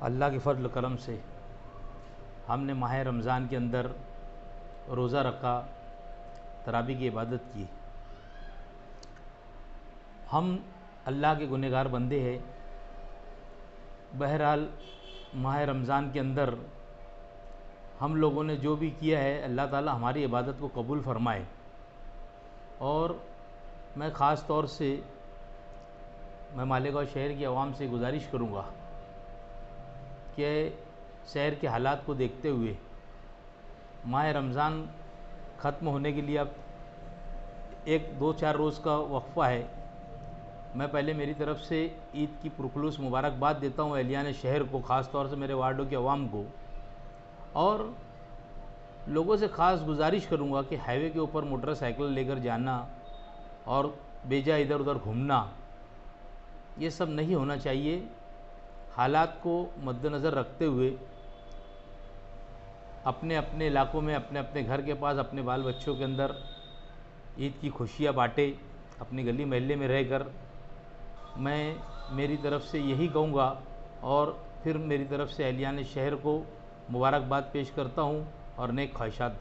अल्लाह के फ़ज़ल करम से हमने माह रमज़ान के अंदर रोज़ा रखा, तरावी की इबादत की। हम अल्लाह के गुनहगार बंदे हैं। बहरहाल माह रमज़ान के अंदर हम लोगों ने जो भी किया है, अल्लाह ताला हमारी इबादत को कबूल फ़रमाए। और मैं ख़ास तौर से मालेगाँव शहर की आवाम से गुजारिश करूँगा कि शहर के हालात को देखते हुए माह रमज़ान ख़त्म होने के लिए अब एक 2-4 रोज़ का वक्फ़ा है। मैं पहले मेरी तरफ़ से ईद की पुरखुलूस मुबारकबाद देता हूँ अहलियान शहर को, ख़ास तौर से मेरे वार्डों की आवाम को। और लोगों से ख़ास गुजारिश करूँगा कि हाईवे के ऊपर मोटरसाइकिल लेकर जाना और बेजा इधर उधर घूमना, ये सब नहीं होना चाहिए। हालात को मद्देनज़र रखते हुए अपने अपने इलाकों में, अपने अपने घर के पास, अपने बाल बच्चों के अंदर ईद की खुशियाँ बाँटे, अपनी गली मोहल्ले में रहकर। मैं मेरी तरफ़ से यही कहूँगा और फिर मेरी तरफ़ से अहलियान शहर को मुबारकबाद पेश करता हूँ और नेक ख्वाहिशात